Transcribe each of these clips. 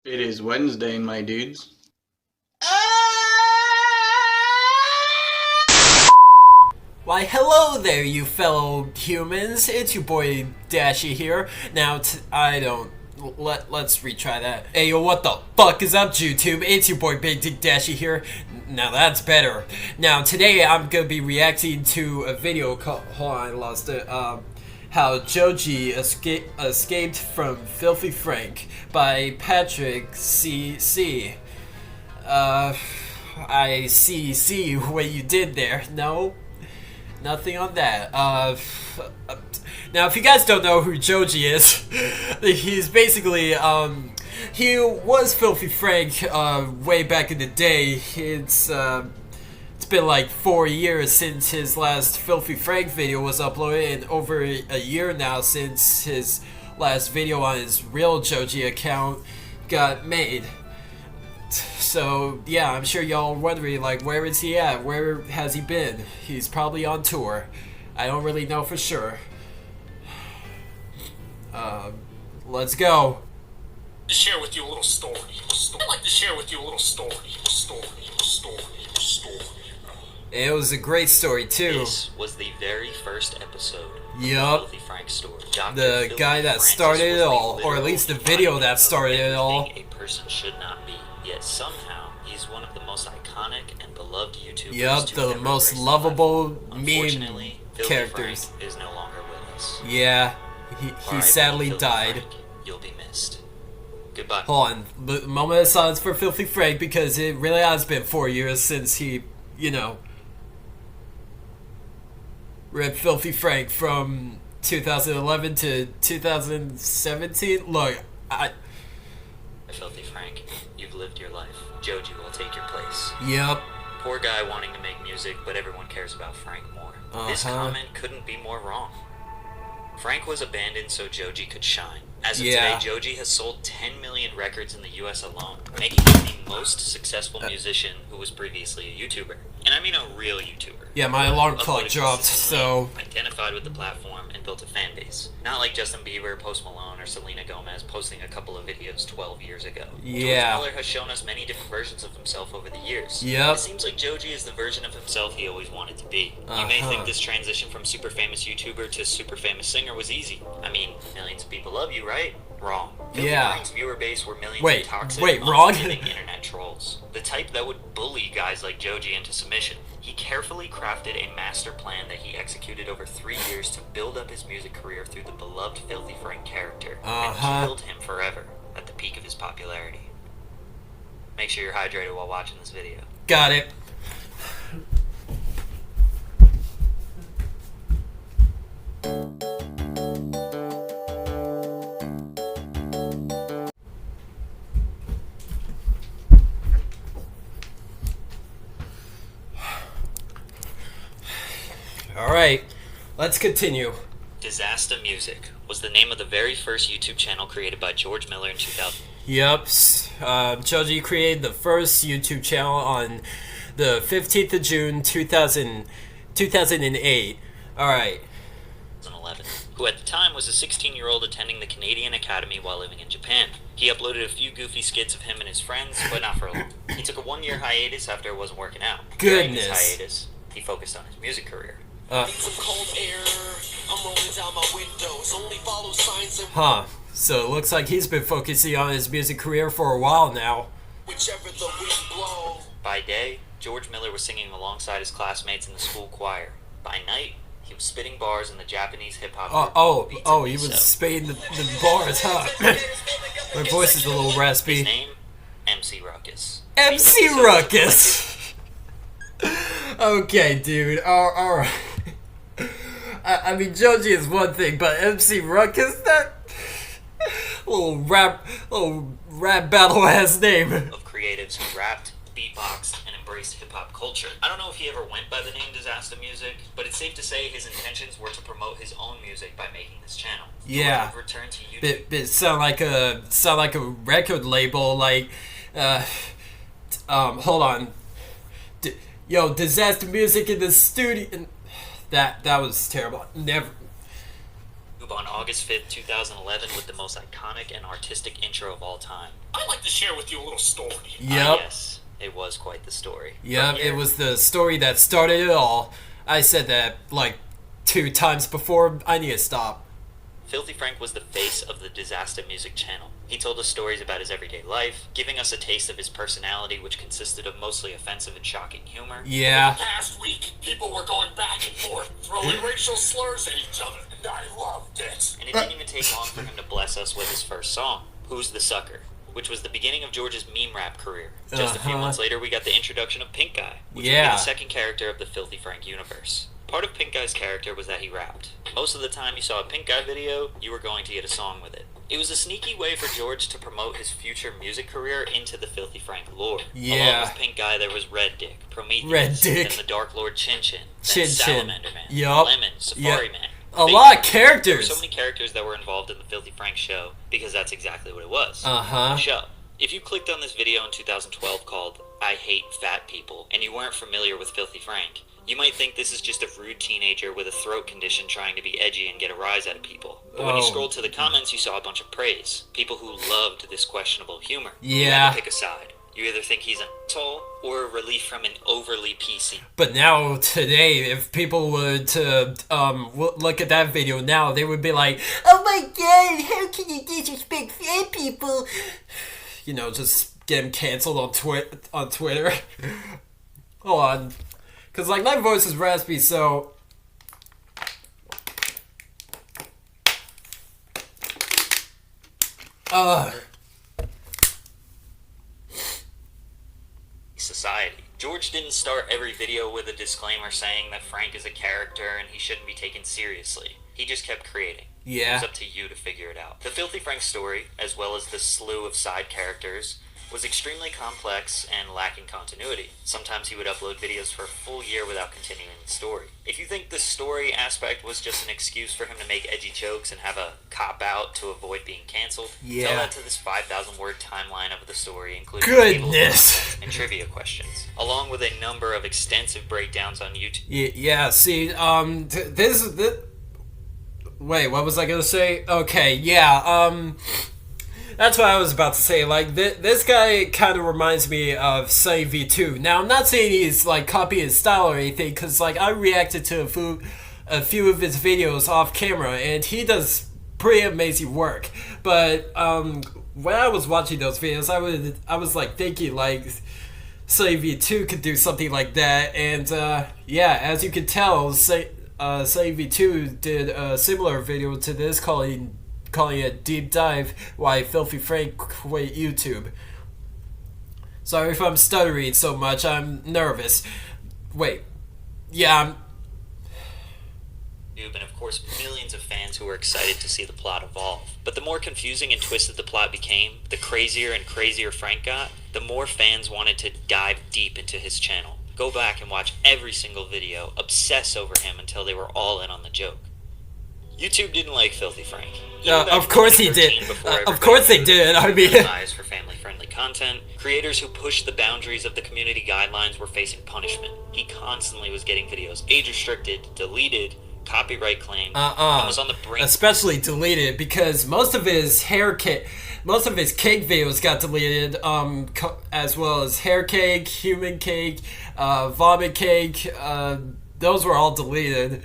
It is Wednesday, my dudes. Why, hello there, you fellow humans. It's your boy Dashy here. Now, let's retry that. Hey, yo, what the fuck is up, YouTube? It's your boy Big Dick Dashy here. Now that's better. Now, today I'm gonna be reacting to a video called. Hold on, I lost it. How Joji escaped from Filthy Frank by Patrick C. I see what you did there. No? Nothing on that. Now, if you guys don't know who Joji is, he's basically, he was Filthy Frank, way back in the day. It's been like 4 years since his last Filthy Frank video was uploaded, and over a year now since his last video on his real Joji account got made. So, yeah, I'm sure y'all are wondering, like, where is he at? Where has he been? He's probably on tour. I don't really know for sure. Let's go. To share with you a little story. I'd like to share with you a little story. It was a great story, too. This was the very first episode Yup. of Filthy Frank's story. The guy that started it all, or at least the video that started it all. A person should not be. Yet somehow, he's one of the most iconic and beloved YouTubers. Yup, to the ever most grace lovable life. meme Unfortunately, Filthy characters. Frank is no longer with us. Yeah, he R.I.P. sadly Filthy died. Frank, you'll be missed. Goodbye. Hold on, moment of silence for Filthy Frank, because it really has been 4 years since he, ripped Filthy Frank from 2011 to 2017. Look, Filthy Frank, you've lived your life. Joji will take your place. Yep. Poor guy wanting to make music, but everyone cares about Frank more. This comment couldn't be more wrong. Frank was abandoned so Joji could shine. As of today, Joji has sold 10 million records in the US alone, making him the most successful musician who was previously a YouTuber. And I mean a real YouTuber. Yeah, my alarm clock Uploaded dropped, consistently, so... identified with the platform and built a fan base. Not like Justin Bieber, Post Malone, or Selena Gomez posting a couple of videos 12 years ago. Yeah. George Miller has shown us many different versions of himself over the years. Yep. It seems like Joji is the version of himself he always wanted to be. You may think this transition from super famous YouTuber to super famous singer was easy. I mean, millions of people love you, right? Wrong. Yeah. Frank's viewer base were millions Wait, of toxic, wrong? unforgiving internet trolls. The type that would bully guys like Joji into submission. He carefully crafted a master plan that he executed over 3 years to build up his music career through the beloved Filthy Frank character, and killed him forever at the peak of his popularity. Make sure you're hydrated while watching this video. Got it. Alright, let's continue. Disaster Music was the name of the very first YouTube channel created by George Miller in 2000. Yup, Joji created the first YouTube channel on the 15th of June, 2008. Alright. 2011, who at the time was a 16-year-old attending the Canadian Academy while living in Japan. He uploaded a few goofy skits of him and his friends, but not for long. He took a 1-year hiatus after it wasn't working out. During his hiatus, he focused on his music career. So it looks like he's been focusing on his music career for a while now. By day, George Miller was singing alongside his classmates in the school choir. By night, he was spitting bars in the Japanese hip-hop group. He was spitting the bars, huh? My voice is a little raspy. His name? MC Ruckus. MC Ruckus! Okay, dude, alright. I mean, Joji is one thing, but MC Ruckus, that little rap battle ass name. Of creatives who rapped, beatboxed, and embraced hip-hop culture. I don't know if he ever went by the name Disaster Music, but it's safe to say his intentions were to promote his own music by making this channel. Yeah. Return to YouTube. It sound like a record label, like, hold on. Disaster Music in the studio. That was terrible. Never. on August 5th, 2011 with the most iconic and artistic intro of all time. I'd like to share with you a little story. Yep. Yes, it was quite the story. Yep, it was the story that started it all. I said that like 2 times before. I need to stop. Filthy Frank was the face of the Disaster Music channel. He told us stories about his everyday life, giving us a taste of his personality, which consisted of mostly offensive and shocking humor. Yeah. Past week, people were going back and forth, throwing racial slurs at each other, and I loved it. And it didn't even take long for him to bless us with his first song, Who's the Sucker?, which was the beginning of George's meme rap career. Just a few months later, we got the introduction of Pink Guy, which would be the second character of the Filthy Frank universe. Part of Pink Guy's character was that he rapped. Most of the time you saw a Pink Guy video, you were going to get a song with it. It was a sneaky way for George to promote his future music career into the Filthy Frank lore. Along with Pink Guy, there was Red Dick, Prometheus, then the Dark Lord Chin Chin, then Salamander Man, Lemon, Safari Man. A lot of characters. There were so many characters that were involved in the Filthy Frank show, because that's exactly what it was. A show. If you clicked on this video in 2012 called I Hate Fat People, and you weren't familiar with Filthy Frank, you might think this is just a rude teenager with a throat condition trying to be edgy and get a rise out of people. But when you scrolled to the comments, you saw a bunch of praise. People who loved this questionable humor. You had to pick a side. You either think he's an asshole or a relief from an overly PC. But now, today, if people would to look at that video now, they would be like, "Oh my god, how can you disrespect fat people?" You know, just get him canceled on Twitter. Hold on. Because, like, my voice is raspy, so... Society. George didn't start every video with a disclaimer saying that Frank is a character and he shouldn't be taken seriously. He just kept creating. It was up to you to figure it out. The Filthy Frank story, as well as the slew of side characters, was extremely complex and lacking continuity. Sometimes he would upload videos for a full year without continuing the story. If you think the story aspect was just an excuse for him to make edgy jokes and have a cop-out to avoid being canceled, tell that to this 5,000-word timeline of the story, including goodness and trivia questions, along with a number of extensive breakdowns on YouTube. Yeah, see, this... Wait, what was I gonna say? Okay, yeah, that's what I was about to say. Like, this guy kind of reminds me of Sunny V2. Now, I'm not saying he's, like, copying his style or anything, because, like, I reacted to a few of his videos off camera, and he does pretty amazing work. But, when I was watching those videos, I was, like, thinking, like, Sunny V2 could do something like that, and, yeah, as you can tell, Sunny V2 did a similar video to this, calling it Deep Dive, Why Filthy Frank Quit YouTube. Sorry if I'm stuttering so much, I'm nervous. Wait. Yeah, And of course, millions of fans who were excited to see the plot evolve. But the more confusing and twisted the plot became, the crazier and crazier Frank got, the more fans wanted to dive deep into his channel. Go back and watch every single video, obsess over him until they were all in on the joke. YouTube didn't like Filthy Frank. Of course he did. Of course they did. I mean, for family-friendly content, creators who pushed the boundaries of the community guidelines were facing punishment. He constantly was getting videos age-restricted, deleted, copyright claimed, and was on the brink. Especially deleted, because most of his cake videos got deleted, as well as hair cake, human cake, vomit cake. Those were all deleted.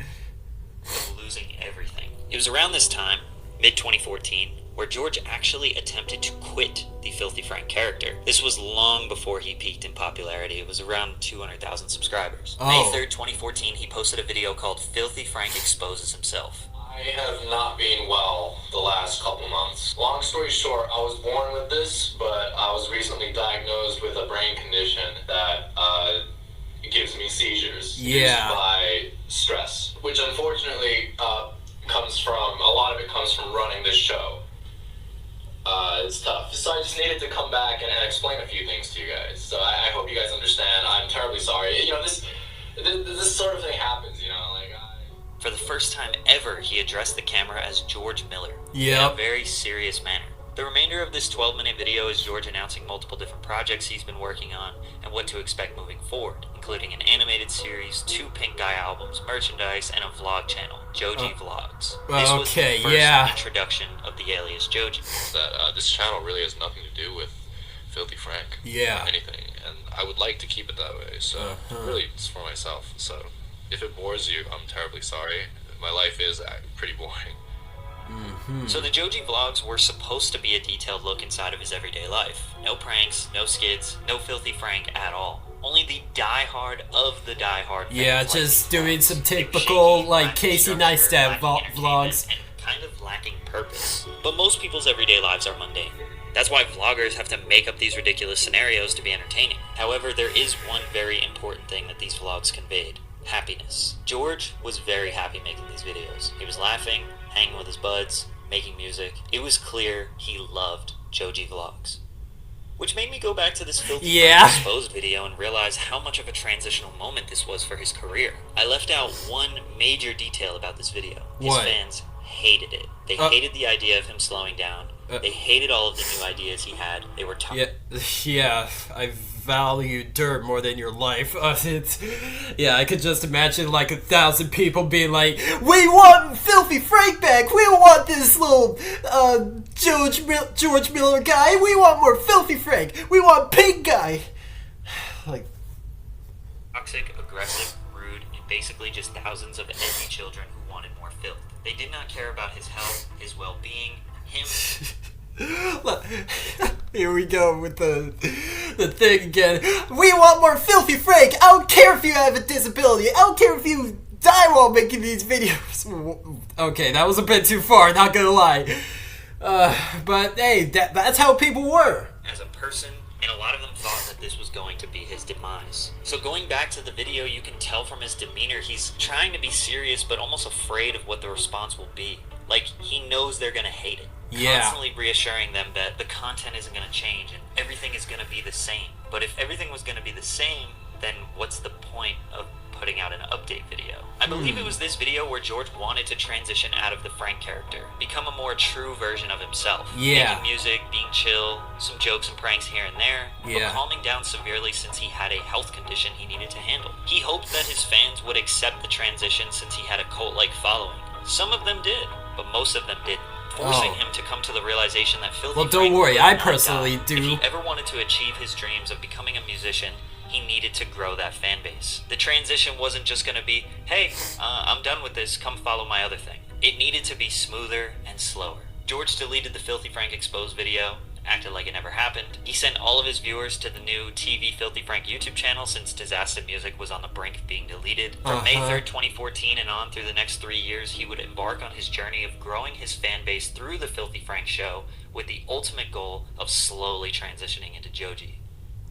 Losing everything. It was around this time, mid-2014, where George actually attempted to quit the Filthy Frank character. This was long before he peaked in popularity. It was around 200,000 subscribers. May 3rd, 2014, he posted a video called Filthy Frank Exposes Himself. I have not been well the last couple months. Long story short, I was born with this, but I was recently diagnosed with a brain condition that gives me seizures induced by stress, which unfortunately a lot of it comes from running this show. It's tough. So I just needed to come back and explain a few things to you guys. So I hope you guys understand. I'm terribly sorry. You know, this sort of thing happens, you know, like... For the first time ever, he addressed the camera as George Miller in a very serious manner. The remainder of this 12-minute video is George announcing multiple different projects he's been working on and what to expect moving forward, including an animated series, 2 Pink Guy albums, merchandise, and a vlog channel, Joji Vlogs. This was the first introduction of the alias Joji. That this channel really has nothing to do with Filthy Frank or anything, and I would like to keep it that way, so really it's for myself. So if it bores you, I'm terribly sorry. My life is pretty boring. So the Joji Vlogs were supposed to be a detailed look inside of his everyday life. No pranks, no skids, no Filthy Frank at all. Only the diehard of the diehard fans. Yeah, just doing some typical, like, Casey Neistat vlogs. And kind of lacking purpose. But most people's everyday lives are mundane. That's why vloggers have to make up these ridiculous scenarios to be entertaining. However, there is one very important thing that these vlogs conveyed. Happiness. George was very happy making these videos. He was laughing, hanging with his buds, making music. It was clear he loved Joji Vlogs. Which made me go back to this Filthy Frank Exposed video and realize how much of a transitional moment this was for his career. I left out one major detail about this video. His fans hated it. They hated the idea of him slowing down. They hated all of the new ideas he had. They were tough. Yeah, I value dirt more than your life. I could just imagine like 1,000 people being like, we want Filthy Frank back. We don't want this little George Miller guy. We want more Filthy Frank. We want Pink Guy. Like, toxic, aggressive, rude, and basically just thousands of empty children who wanted more filth. They did not care about his health, his well-being, him. Here we go with the thing again. We want more Filthy Frank. I don't care if you have a disability. I don't care if you die while making these videos. Okay, that was a bit too far, not gonna lie. But hey, that's how people were. As a person, and a lot of them thought that this was going to be his demise. So going back to the video, you can tell from his demeanor, he's trying to be serious, but almost afraid of what the response will be. Like, he knows they're gonna hate it. Constantly reassuring them that the content isn't going to change and everything is going to be the same. But if everything was going to be the same, then what's the point of putting out an update video? I believe it was this video where George wanted to transition out of the Frank character, become a more true version of himself. Making music, being chill, some jokes and pranks here and there, but calming down severely since he had a health condition he needed to handle. He hoped that his fans would accept the transition since he had a cult-like following. Some of them did, but most of them didn't. Forcing him to come to the realization that Filthy Frank don't worry, I personally do. If he ever wanted to achieve his dreams of becoming a musician, he needed to grow that fan base. The transition wasn't just going to be, hey, I'm done with this, come follow my other thing. It needed to be smoother and slower. George deleted the Filthy Frank Exposed video, acted like it never happened. He sent all of his viewers to the new TV Filthy Frank YouTube channel since Disaster Music was on the brink of being deleted. From May 3rd, 2014 and on through the next 3 years, he would embark on his journey of growing his fan base through the Filthy Frank show with the ultimate goal of slowly transitioning into Joji.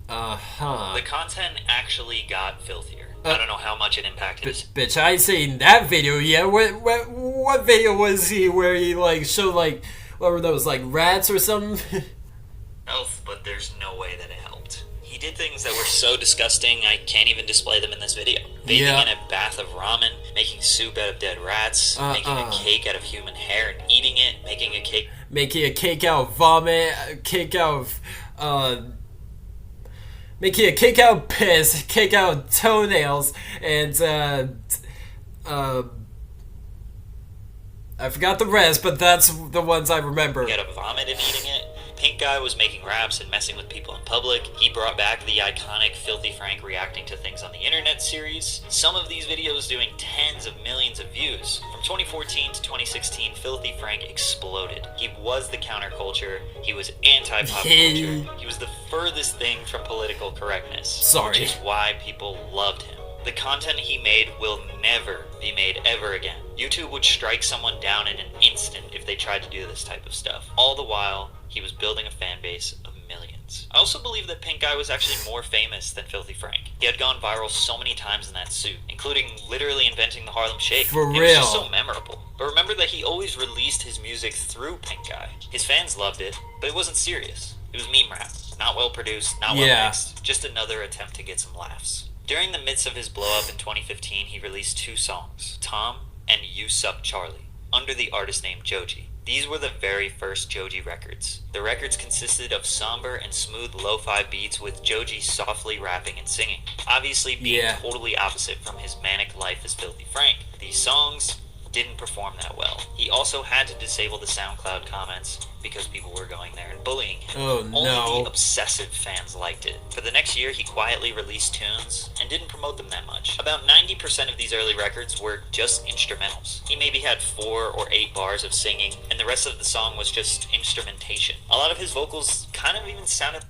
The content actually got filthier. I don't know how much it impacted his... Bitch, I ain't seen that video yet. What video was he where he like showed like, what were those, like rats or something? Health, but there's no way that it helped. He did things that were so disgusting I can't even display them in this video. Bathing in a bath of ramen, making soup out of dead rats, making a cake out of human hair and eating it, making a cake out of vomit, making a cake out of piss, cake out of toenails, and I forgot the rest, but that's the ones I remember. He had a vomit and eating it. Pink Guy was making raps and messing with people in public. He brought back the iconic Filthy Frank reacting to things on the internet series. Some of these videos doing tens of millions of views. From 2014 to 2016, Filthy Frank exploded. He was the counterculture. He was anti-pop culture. He was the furthest thing from political correctness. Which is why people loved him. The content he made will never be made ever again. YouTube would strike someone down in an instant if they tried to do this type of stuff. All the while, he was building a fan base of millions. I also believe that Pink Guy was actually more famous than Filthy Frank. He had gone viral so many times in that suit, including literally inventing the Harlem Shake. For real. It was just so memorable. But remember that he always released his music through Pink Guy. His fans loved it, but it wasn't serious. It was meme rap. Not well produced, not well mixed. Just another attempt to get some laughs. During the midst of his blow up in 2015, he released 2 songs, Tom and You Suck Charlie, under the artist name Joji. These were the very first Joji records. The records consisted of somber and smooth lo-fi beats with Joji softly rapping and singing, obviously being totally opposite from his manic life as Filthy Frank. These songs didn't perform that well. He also had to disable the SoundCloud comments because people were going there and bullying him. Oh no. Only the obsessive fans liked it. For the next year, he quietly released tunes and didn't promote them that much. About 90% of these early records were just instrumentals. He maybe had 4 or 8 bars of singing, and the rest of the song was just instrumentation. A lot of his vocals kind of even sounded...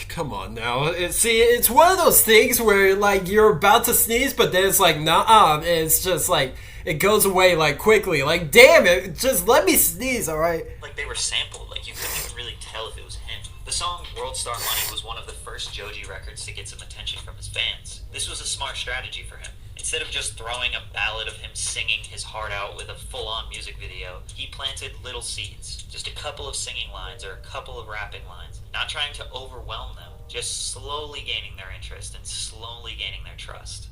Come on now. It's one of those things where, like, you're about to sneeze, but then it's like, nah, it's just like, it goes away, like, quickly. Like, damn it, just let me sneeze, alright? Like, they were sampled. Like, you couldn't even really tell if it was him. The song World Star Money was one of the first Joji records to get some attention from his fans. This was a smart strategy for him. Instead of just throwing a ballad of him singing his heart out with a full-on music video, he planted little seeds. Just a couple of singing lines or a couple of rapping lines. Not trying to overwhelm them, just slowly gaining their interest and slowly gaining their trust.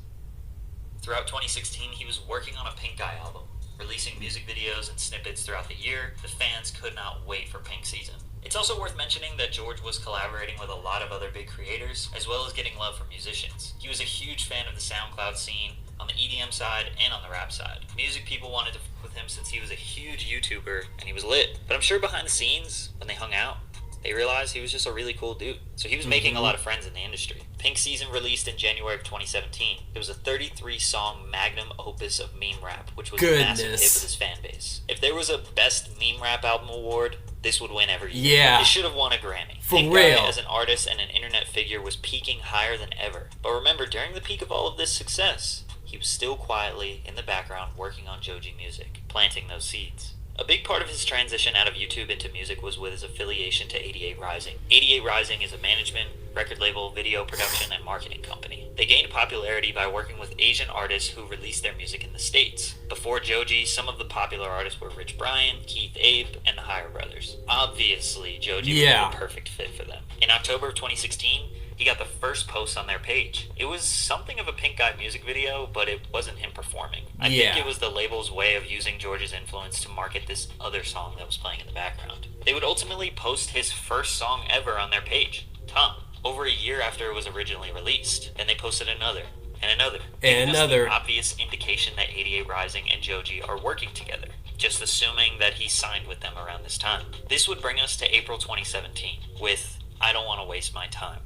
Throughout 2016, he was working on a Pink Eye album, releasing music videos and snippets throughout the year. The fans could not wait for Pink Season. It's also worth mentioning that George was collaborating with a lot of other big creators, as well as getting love from musicians. He was a huge fan of the SoundCloud scene, on the EDM side and on the rap side. Music people wanted to f with him since he was a huge YouTuber and he was lit. But I'm sure behind the scenes, when they hung out, they realized he was just a really cool dude. So he was making a lot of friends in the industry. Pink Season released in January of 2017. It was a 33-song magnum opus of meme rap, which was a massive hit with his fan base. If there was a Best Meme Rap Album award, this would win every year. Yeah. It should have won a Grammy. For Pink real. Guy as an artist and an internet figure was peaking higher than ever. But remember, during the peak of all of this success, he was still quietly in the background working on Joji music, planting those seeds. A big part of his transition out of YouTube into music was with his affiliation to 88 Rising. 88 Rising is a management, record label, video production, and marketing company. They gained popularity by working with Asian artists who released their music in the States. Before Joji, some of the popular artists were Rich Brian, Keith Abe, and the Higher Brothers. Obviously, Joji was the perfect fit for them. In October of 2016, he got the first post on their page. It was something of a Pink Guy music video, but it wasn't him performing. I think it was the label's way of using George's influence to market this other song that was playing in the background. They would ultimately post his first song ever on their page, Tongue, over a year after it was originally released. Then they posted another, and another. And another. An obvious indication that 88 Rising and Joji are working together, just assuming that he signed with them around this time. This would bring us to April 2017, with I Don't Want to Waste My Time,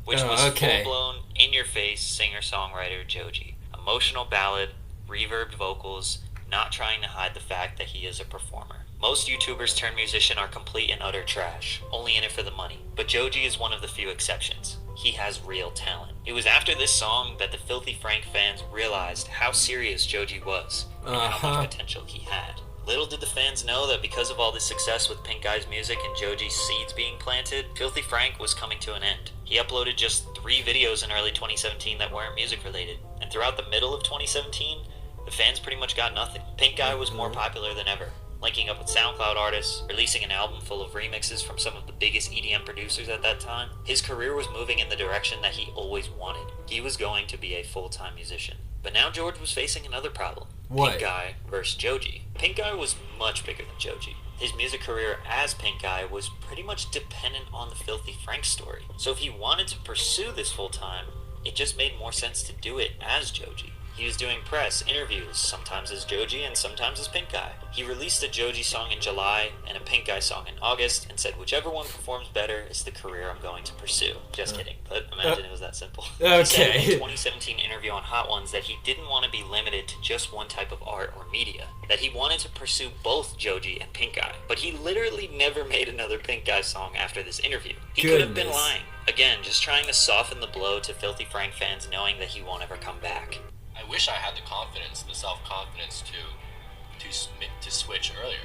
which was full-blown, in-your-face singer-songwriter Joji. Emotional ballad, reverbed vocals, not trying to hide the fact that he is a performer. Most YouTubers turned musician are complete and utter trash, only in it for the money. But Joji is one of the few exceptions. He has real talent. It was after this song that the Filthy Frank fans realized how serious Joji was and how much potential he had. Little did the fans know that because of all this success with Pink Guy's music and Joji's seeds being planted, Filthy Frank was coming to an end. He uploaded just 3 videos in early 2017 that weren't music related, and throughout the middle of 2017, the fans pretty much got nothing. Pink Guy was more popular than ever, linking up with SoundCloud artists, releasing an album full of remixes from some of the biggest EDM producers at that time. His career was moving in the direction that he always wanted. He was going to be a full-time musician. But now George was facing another problem. What? Pink Guy versus Joji. Pink Guy was much bigger than Joji. His music career as Pink Guy was pretty much dependent on the Filthy Frank story. So if he wanted to pursue this full-time, it just made more sense to do it as Joji. He was doing press, interviews, sometimes as Joji and sometimes as Pink Guy. He released a Joji song in July and a Pink Guy song in August and said whichever one performs better is the career I'm going to pursue. Just kidding, but imagine it was that simple. Okay. He said in a 2017 interview on Hot Ones that he didn't want to be limited to just one type of art or media, that he wanted to pursue both Joji and Pink Guy. But he literally never made another Pink Guy song after this interview. He could have been lying. Again, just trying to soften the blow to Filthy Frank fans knowing that he won't ever come back. I wish I had the confidence, the self-confidence to switch earlier,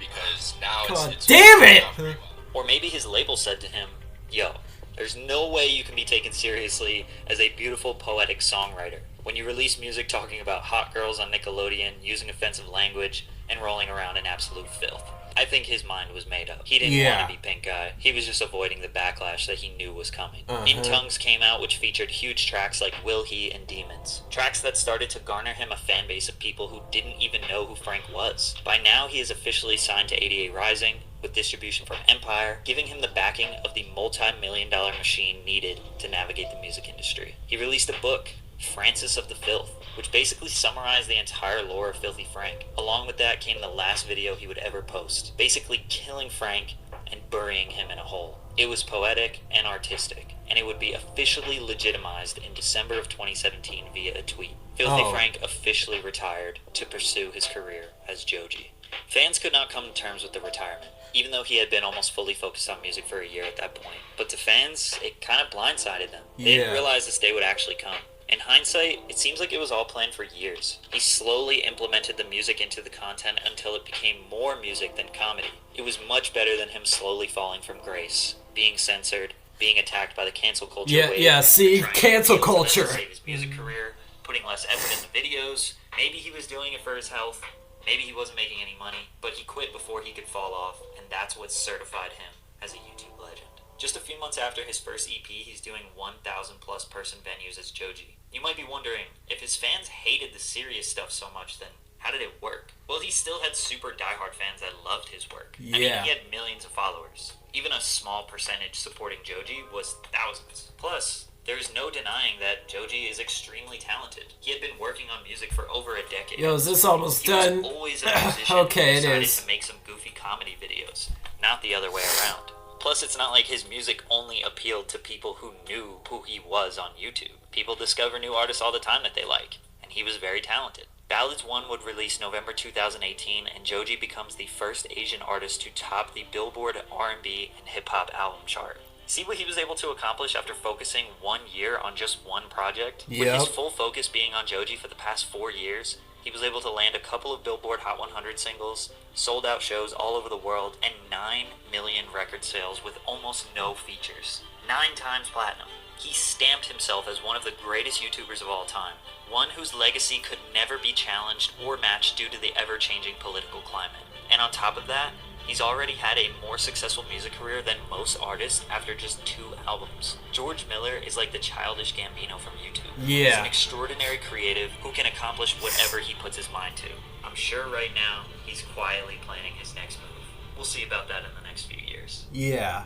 because now it's damn it! pretty well. Or maybe his label said to him, yo, there's no way you can be taken seriously as a beautiful poetic songwriter when you release music talking about hot girls on Nickelodeon, using offensive language, and rolling around in absolute filth. I think his mind was made up. He didn't want to be Pink Guy. He was just avoiding the backlash that he knew was coming. In Tongues came out, which featured huge tracks like Will He and Demons. Tracks that started to garner him a fan base of people who didn't even know who Frank was. By now, he is officially signed to 88 Rising, with distribution from Empire, giving him the backing of the multi-million-dollar machine needed to navigate the music industry. He released a book, Francis of the Filth, which basically summarized the entire lore of Filthy Frank. Along with that came the last video he would ever post, basically killing Frank and burying him in a hole. It was poetic and artistic, and it would be officially legitimized in December of 2017 via a tweet. Filthy Frank officially retired to pursue his career as Joji. Fans could not come to terms with the retirement, even though he had been almost fully focused on music for a year at that point. But to fans, it kind of blindsided them. They didn't realize this day would actually come. In hindsight, it seems like it was all planned for years. He slowly implemented the music into the content until it became more music than comedy. It was much better than him slowly falling from grace, being censored, being attacked by the cancel culture wave, see, trying cancel to appeal to them culture. to save his music career, putting less effort into videos. Maybe he was doing it for his health. Maybe he wasn't making any money, but he quit before he could fall off, and that's what certified him as a YouTube legend. Just a few months after his first EP, he's doing 1,000 plus person venues as Joji. You might be wondering, if his fans hated the serious stuff so much, then how did it work? Well, he still had super diehard fans that loved his work. I mean, he had millions of followers. Even a small percentage supporting Joji was thousands. Plus, there's no denying that Joji is extremely talented. He had been working on music for over a decade. Yo, is this almost done? He was always a musician Okay, who it decided is. to make some goofy comedy videos, not the other way around. Plus, it's not like his music only appealed to people who knew who he was on YouTube. People discover new artists all the time that they like, and he was very talented. Ballads 1 would release November 2018, and Joji becomes the first Asian artist to top the Billboard R&B and hip-hop album chart. See what he was able to accomplish after focusing 1 year on just one project? With his full focus being on Joji for the past 4 years, he was able to land a couple of Billboard Hot 100 singles, sold out shows all over the world, and 9 million record sales with almost no features. 9 times platinum. He stamped himself as one of the greatest YouTubers of all time, one whose legacy could never be challenged or matched due to the ever-changing political climate. And on top of that, he's already had a more successful music career than most artists after just 2 albums. George Miller is like the childish Gambino from YouTube. He's an extraordinary creative who can accomplish whatever he puts his mind to. I'm sure right now he's quietly planning his next move. We'll see about that in the next few years. Yeah.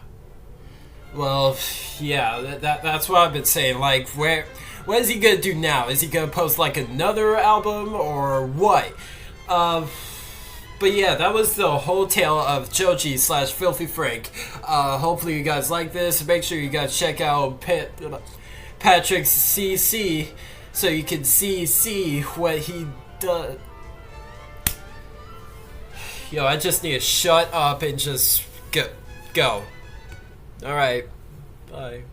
Well, yeah, that's what I've been saying. Like, what is he gonna do now? Is he gonna post like another album or what? But yeah, that was the whole tale of Joji / Filthy Frank. Hopefully you guys like this. Make sure you guys check out Patrick's CC so you can see what he does. Yo, I just need to shut up and just go. Alright, bye.